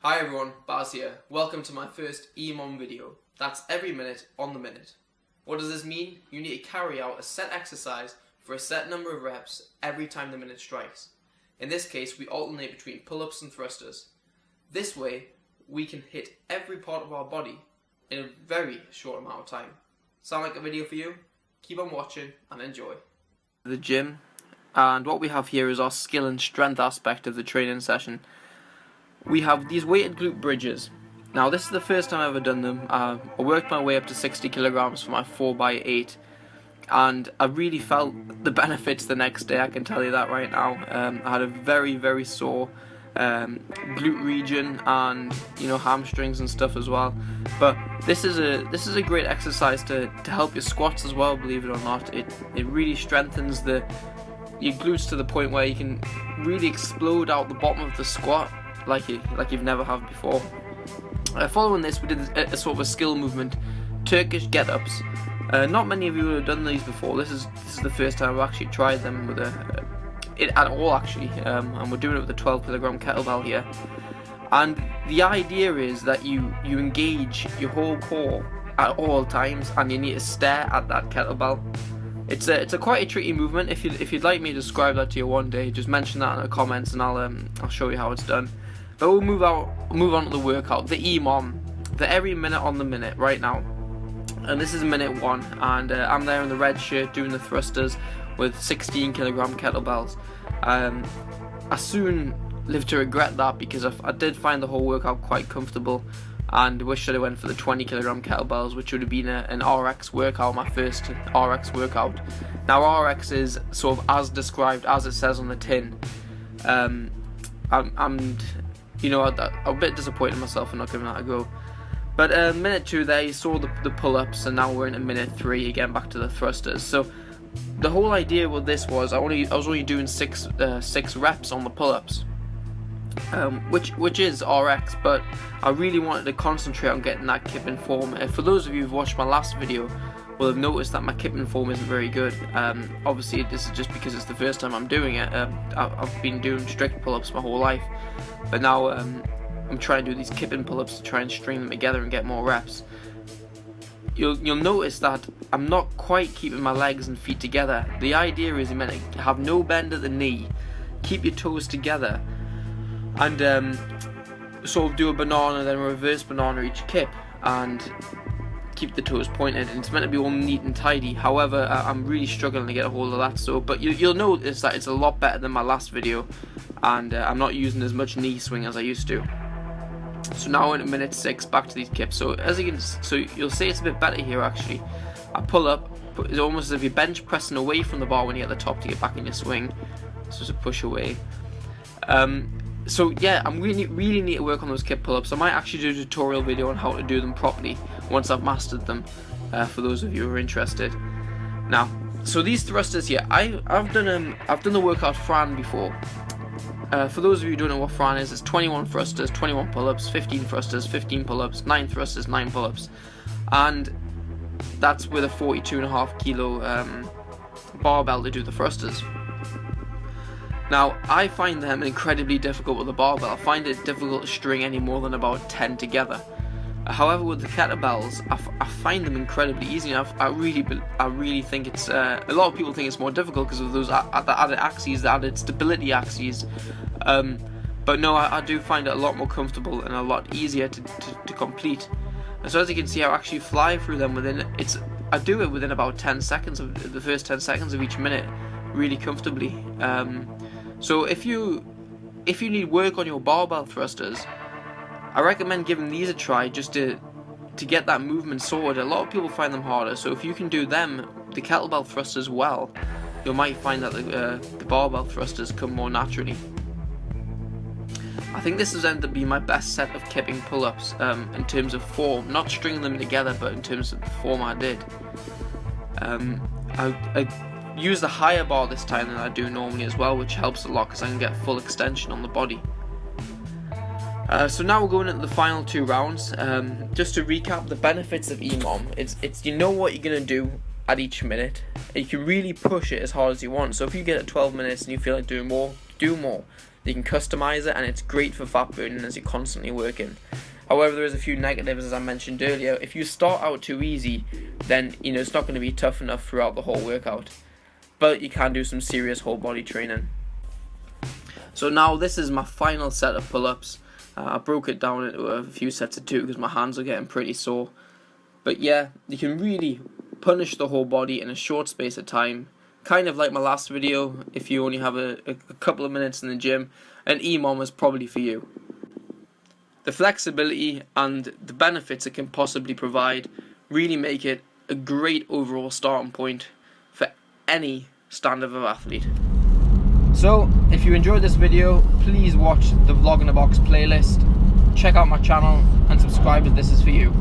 Hi everyone, Baz here. Welcome to my first EMOM video. That's every minute on the minute. What does this mean? You need to carry out a set exercise for a set number of reps every time the minute strikes. In this case, we alternate between pull-ups and thrusters. This way, we can hit every part of our body in a very short amount of time. Sound like a video for you? Keep on watching and enjoy. The gym, and what we have here is our skill and strength aspect of the training session. We have these weighted glute bridges. Now this is the first time I've ever done them. I worked my way up to 60 kilograms for my 4x8 and I really felt the benefits the next day, I can tell you that right now. I had a very sore glute region and hamstrings and stuff as well. But this is a great exercise to help your squats as well, believe it or not. It really strengthens your glutes to the point where you can really explode out the bottom of the squat like you've never have before. Following this, we did a sort of a skill movement, Turkish get-ups. Not many of you have done these before. This is the first time I've actually tried them with at all actually, and we're doing it with a 12 kilogram kettlebell here. And the idea is that you engage your whole core at all times, and you need to stare at that kettlebell. It's a quite a tricky movement. If you'd like me to describe that to you one day, just mention that in the comments, and I'll show you how it's done. But we'll move on to the workout, the EMOM, the every minute on the minute right now. And this is minute 1, and I'm there in the red shirt doing the thrusters with 16 kilogram kettlebells. I soon lived to regret that because I did find the whole workout quite comfortable, and wish that I went for the 20 kilogram kettlebells, which would have been an RX workout, my first RX workout. Now RX is sort of as described as it says on the tin. I'm a bit disappointed in myself for not giving that a go. But minute 2 there, you saw the pull-ups, and now we're into minute 3 again, back to the thrusters. So the whole idea with this was I was only doing six reps on the pull-ups, which is RX, but I really wanted to concentrate on getting that kipping form. For those of you who've watched my last video, will have noticed that my kipping form isn't very good. Obviously this is just because it's the first time I'm doing it. I've been doing strict pull-ups my whole life, but now I'm trying to do these kipping pull-ups to try and string them together and get more reps. You'll notice that I'm not quite keeping my legs and feet together. The idea is you're meant to have no bend at the knee, keep your toes together, and sort of do a banana, then a reverse banana each kip, and keep the toes pointed, and it's meant to be all neat and tidy. However, I'm really struggling to get a hold of that, but you'll notice that it's a lot better than my last video, and I'm not using as much knee swing as I used to. So now in minute 6, back to these kips. So you'll see it's a bit better here actually. I pull up, it's almost as if you're bench pressing away from the bar when you're at the top to get back in your swing. So it's a push away. So yeah, I'm really need to work on those kip pull-ups. I might actually do a tutorial video on how to do them properly once I've mastered them, for those of you who are interested. Now, so these thrusters here, I've done the workout Fran before. For those of you who don't know what Fran is, it's 21 thrusters, 21 pull-ups, 15 thrusters, 15 pull-ups, 9 thrusters, 9 pull-ups, and that's with a 42.5 kilo barbell to do the thrusters. Now, I find them incredibly difficult with the barbell. I find it difficult to string any more than about 10 together. However, with the kettlebells, I find them incredibly easy. I really think it's a lot of people think it's more difficult because of those the added axes, the added stability axes. But no, I do find it a lot more comfortable and a lot easier to complete. And so as you can see, I actually fly through them I do it within about 10 seconds of the first 10 seconds of each minute, really comfortably. So if you need work on your barbell thrusters, I recommend giving these a try just to get that movement sorted. A lot of people find them harder, so if you can do them, the kettlebell thrusters well, you might find that the barbell thrusters come more naturally. I think this has ended up being my best set of kipping pull-ups in terms of form, not stringing them together, but in terms of the form I did. I use the higher bar this time than I do normally as well, which helps a lot because I can get full extension on the body. So now we're going into the final 2 rounds. Just to recap the benefits of EMOM, it's you know what you're going to do at each minute. You can really push it as hard as you want. So if you get at 12 minutes and you feel like doing more, do more. You can customize it, and it's great for fat burning as you're constantly working. However, there is a few negatives, as I mentioned earlier. If you start out too easy, then it's not going to be tough enough throughout the whole workout. But you can do some serious whole body training. So now this is my final set of pull-ups. I broke it down into a few sets of 2 because my hands are getting pretty sore. But yeah, you can really punish the whole body in a short space of time. Kind of like my last video, if you only have a couple of minutes in the gym, an EMOM is probably for you. The flexibility and the benefits it can possibly provide really make it a great overall starting point for any standard of athlete. So, if you enjoyed this video, please watch the Vlog in a Box playlist, check out my channel, and subscribe if this is for you.